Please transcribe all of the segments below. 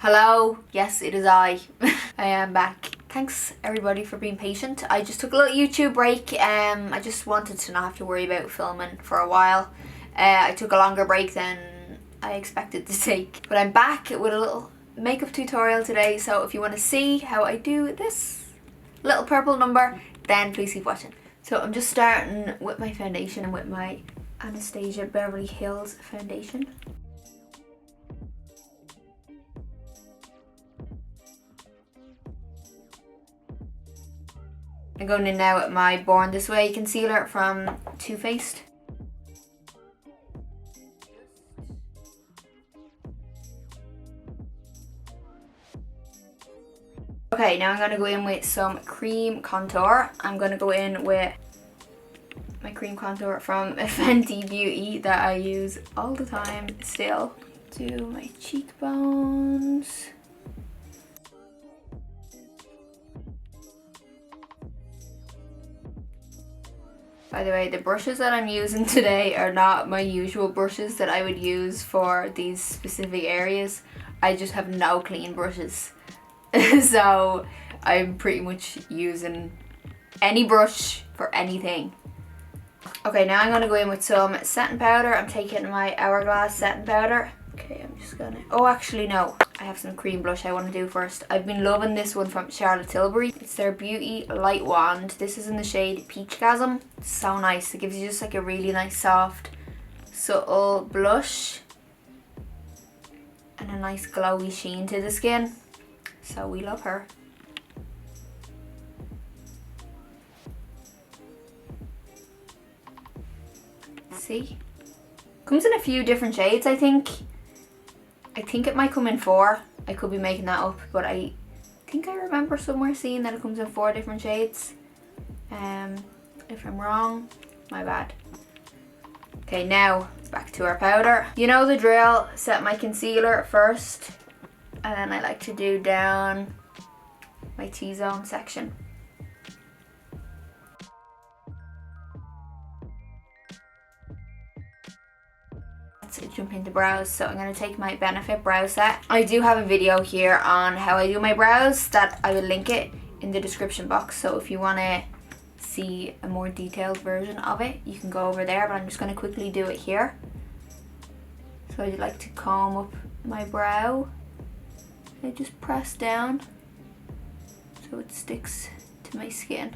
Hello, yes it is I. I am back. Thanks everybody for being patient. I just took a little YouTube break. I just wanted to not have to worry about filming for a while. I took a longer break than I expected to take. But I'm back with a little makeup tutorial today, so if you want to see how I do this little purple number, then please keep watching. So I'm just starting with my foundation and with my Anastasia Beverly Hills foundation. I'm going in now with my Born This Way concealer from Too Faced. Okay, now I'm going to go in with some cream contour. I'm going to go in with my cream contour from Fenty Beauty that I use all the time still. Do my cheekbones. By the way, the brushes that I'm using today are not my usual brushes that I would use for these specific areas. I just have no clean brushes. So I'm pretty much using any brush for anything. Okay, now I'm going to go in with some setting powder. I'm taking my Hourglass setting powder. Okay, I'm just gonna... Oh, actually no. I have some cream blush I want to do first. I've been loving this one from Charlotte Tilbury. It's their Beauty Light Wand. This is in the shade Peachgasm. It's so nice. It gives you just like a really nice soft, subtle blush. And a nice glowy sheen to the skin. So we love her. See? Comes in a few different shades, I think. I think it might come in 4. I could be making that up, but I think I remember somewhere seeing that it comes in 4 different shades. If I'm wrong, my bad. Okay, now back to our powder. You know the drill, set my concealer first, and then I like to do down my T-zone section. To jump into brows, so I'm going to take my Benefit brow set. I do have a video here on how I do my brows that I will link it in the description box, so if you want to see a more detailed version of it you can go over there, but I'm just going to quickly do it here. So I like to comb up my brow. I just press down so it sticks to my skin.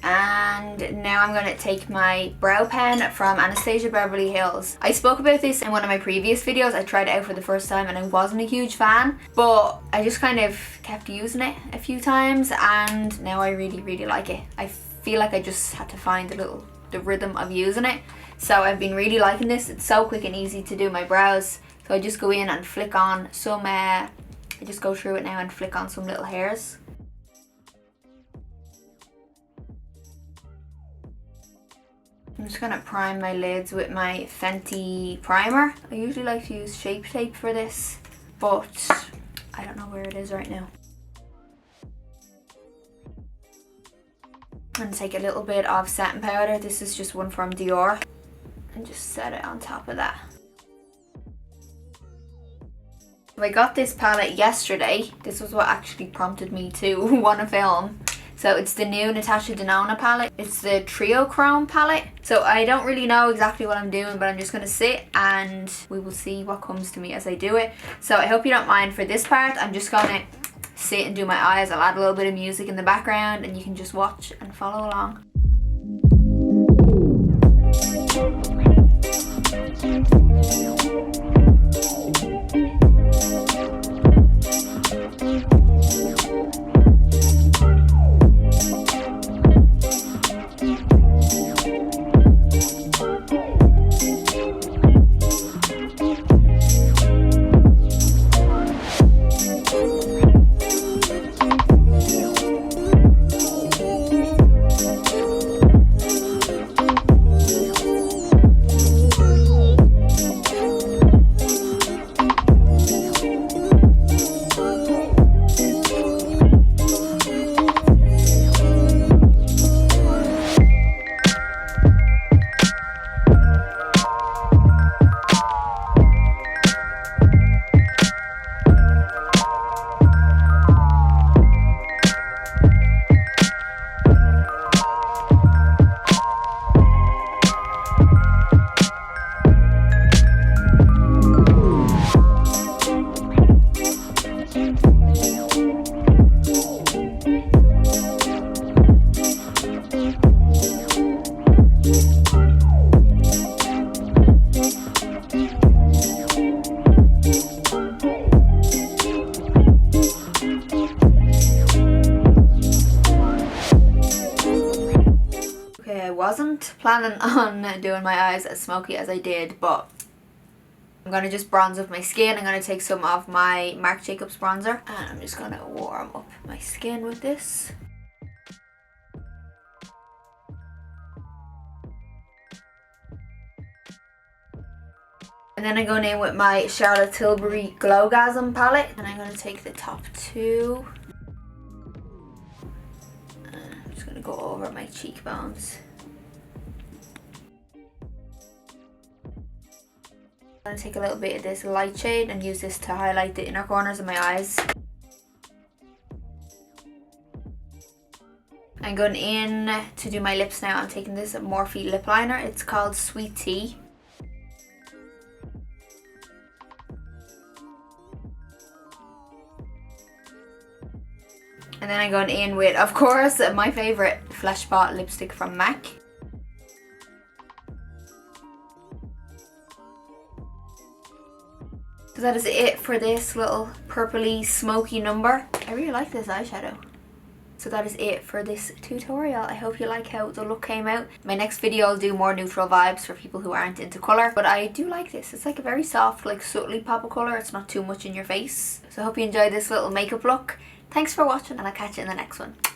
And now I'm going to take my brow pen from Anastasia Beverly Hills. I spoke about this in one of my previous videos. I tried it out for the first time and I wasn't a huge fan, but I just kind of kept using it a few times and now I really like it. I feel like I just had to find the rhythm of using it. So I've been really liking this. It's so quick and easy to do my brows. So I just go in and flick on some, I just go through it now and flick on some little hairs. I'm just going to prime my lids with my Fenty primer. I usually like to use Shape Tape for this, but I don't know where it is right now. I'm going to take a little bit of setting powder. This is just one from Dior. And just set it on top of that. I got this palette yesterday. This was what actually prompted me to want to film. So it's the new Natasha Denona palette. It's the Trio Chrome palette. So I don't really know exactly what I'm doing, but I'm just going to sit and we will see what comes to me as I do it. So I hope you don't mind for this part. I'm just going to sit and do my eyes. I'll add a little bit of music in the background and you can just watch and follow along. planning on doing my eyes as smoky as I did, but I'm going to just bronze up my skin. I'm going to take some of my Marc Jacobs bronzer and I'm just going to warm up my skin with this. And then I'm going in with my Charlotte Tilbury Glowgasm palette and I'm going to take the top two. And I'm just going to go over my cheekbones. I'm going to take a little bit of this light shade and use this to highlight the inner corners of my eyes. I'm going in to do my lips now. I'm taking this Morphe lip liner. It's called Sweet Tea. And then I'm going in with, of course, my favourite Fleshbot lipstick from MAC. So that is it for this little purpley smoky number. I really like this eyeshadow. So that is it for this tutorial. I hope you like how the look came out. My next video I'll do more neutral vibes for people who aren't into colour. But I do like this. It's like a very soft, like subtly pop of colour. It's not too much in your face. So I hope you enjoyed this little makeup look. Thanks for watching and I'll catch you in the next one.